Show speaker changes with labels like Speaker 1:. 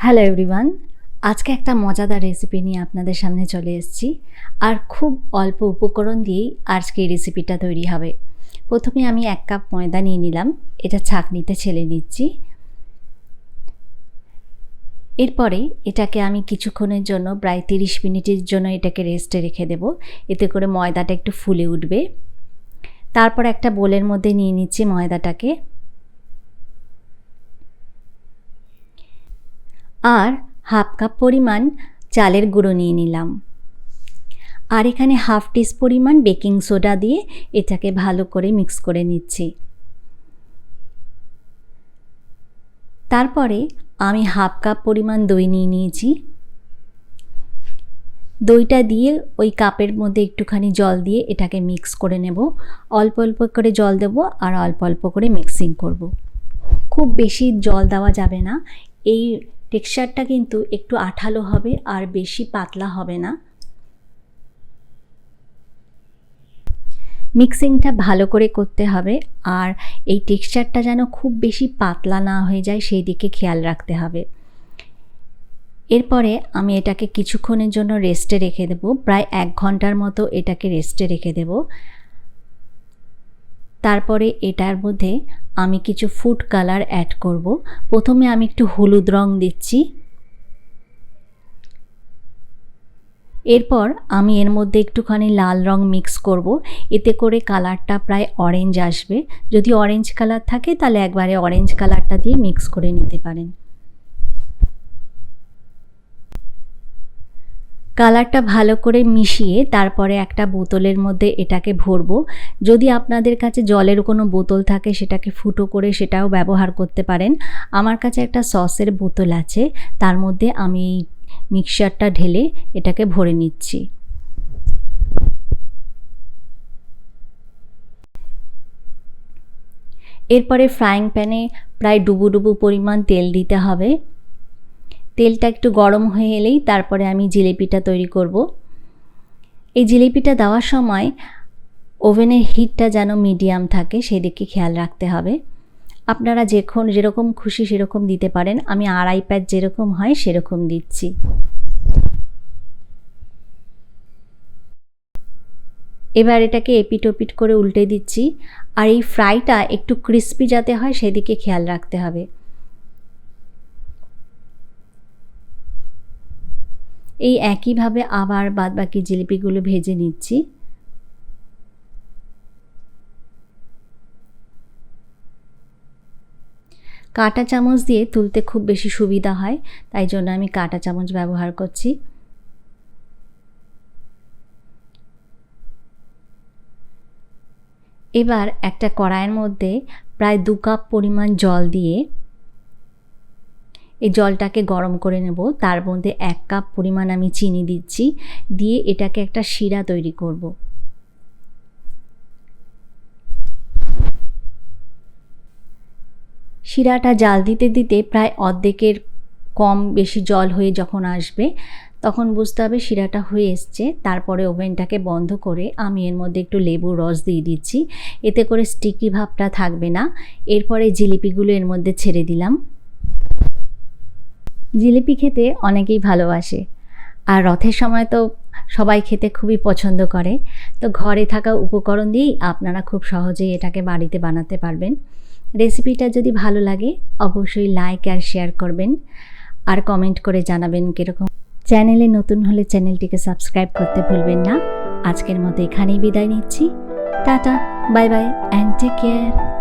Speaker 1: Hello everyone, আজকে একটা মজাদার রেসিপি নিয়ে আপনাদের সামনে চলে এসেছি। আর খুব অল্প উপকরণ দিয়েই আজকে এই রেসিপিটা তৈরি হবে। প্রথমে আমি 1 কাপ ময়দা নিয়ে নিলাম, এটা ছাঁকনিতে ছেলে নিচ্ছি। এরপরে এটাকে আমি কিছুক্ষণের জন্য প্রায় 30 মিনিটের জন্য এটাকে রেস্টে রেখে দেব, এতে করে ময়দাটা একটু ফুলে উঠবে। তারপর একটা বোলের মধ্যে নিয়ে নিচ্ছি ময়দাটাকে, আর হাফ কাপ পরিমাণ চালের গুঁড়ো নিয়ে নিলাম, আর এখানে হাফ টিস্পুন পরিমাণ বেকিং সোডা দিয়ে এটাকে ভালো করে মিক্স করে নিচ্ছি। তারপরে আমি হাফ কাপ পরিমাণ দই নিয়ে নিয়েছি। দইটা দিয়ে ওই কাপের মধ্যে একটুখানি জল দিয়ে এটাকে মিক্স করে নেব। অল্প অল্প করে জল দেব আর অল্প অল্প করে মিক্সিং করব। খুব বেশি জল দেওয়া যাবে না, এই টেক্সচারটা কিন্তু একটু আঠালো হবে আর বেশি পাতলা হবে না। মিক্সিংটা ভালো করে করতে হবে, আর এই টেক্সচারটা যেন খুব বেশি পাতলা না হয়ে যায় সেই দিকে খেয়াল রাখতে হবে। এরপরে আমি এটাকে কিছুক্ষণের জন্য রেস্টে রেখে দেব, প্রায় 1 ঘন্টার মতো এটাকে রেস্টে রেখে দেব। তারপরে এটার মধ্যে আমি কিছু ফুড কালার অ্যাড করব। প্রথমে আমি একটু হলুদ রং দিচ্ছি, এরপর আমি এর মধ্যে একটুখানি লাল রং মিক্স করব, এতে করে কালারটা প্রায় অরেঞ্জ আসবে। যদি অরেঞ্জ কালার থাকে তাহলে একবারে অরেঞ্জ কালারটা দিয়ে মিক্স করে নিতে পারেন। কালারটা ভালো করে মিশিয়ে তারপরে একটা বোতলের মধ্যে এটাকে ভরবো। যদি আপনাদের কাছে জলের কোনো বোতল থাকে সেটাকে ফুটো করে সেটাও ব্যবহার করতে পারেন। আমার কাছে একটা সসের বোতল আছে, তার মধ্যে আমি মিক্সচারটা ঢেলে এটাকে ভরে নিচ্ছি। এরপরে ফ্রাইং প্যানে প্রায় ডুবো ডুবো পরিমাণ তেল দিতে হবে। তেলটা একটু গরম হয়ে এলেই তারপরে আমি জিলিপিটা তৈরি করব। এই জিলিপিটা দেওয়ার সময় ওভেনের হিটটা যেন মিডিয়াম থাকে সেদিকে খেয়াল রাখতে হবে। আপনারা যেরকম খুশি সেরকম দিতে পারেন, আমি 2.5 প্যাচ যেরকম হয় সেরকম দিচ্ছি। এবার এটাকে এপিট ওপিট করে উল্টে দিচ্ছি, আর এই ফ্রাইটা একটু ক্রিস্পি যাতে হয় সেদিকে খেয়াল রাখতে হবে। এই একইভাবে আবার বাদবাকি জিলিপিগুলো ভেজে নিচ্ছি। কাঁটা চামচ দিয়ে তুলতে খুব বেশি সুবিধা হয়, তাই জন্য আমি কাঁটা চামচ ব্যবহার করছি। এবার একটা কড়াইয়ের মধ্যে প্রায় 2 কাপ পরিমাণ জল দিয়ে এই জলটাকে গরম করে নেব। তার মধ্যে 1 কাপ পরিমাণ আমি চিনি দিচ্ছি, দিয়ে এটাকে একটা শিরা তৈরি করব। শিরাটা জাল দিতে দিতে প্রায় অর্ধেকের কম বেশি জল হয়ে যখন আসবে তখন বুঝতে হবে শিরাটা হয়ে এসছে। তারপরে ওভেনটাকে বন্ধ করে আমি এর মধ্যে একটু লেবুর রস দিয়ে দিচ্ছি, এতে করে স্টিকি ভাবটা থাকবে না। এরপরে জিলিপিগুলো এর মধ্যে ছেড়ে দিলাম। জিলিপি খেতে অনেকেই ভালোবাসে, আর রথের সময় তো সবাই খেতে খুবই পছন্দ করে। তো ঘরে থাকা উপকরণ দিয়েই আপনারা খুব সহজেই এটাকে বাড়িতে বানাতে পারবেন। রেসিপিটা যদি ভালো লাগে অবশ্যই লাইক আর শেয়ার করবেন, আর কমেন্ট করে জানাবেন কীরকম। চ্যানেলে নতুন হলে চ্যানেলটিকে সাবস্ক্রাইব করতে ভুলবেন না। আজকের মতো এখানেই বিদায় নিচ্ছি। Tata, bye bye and take care.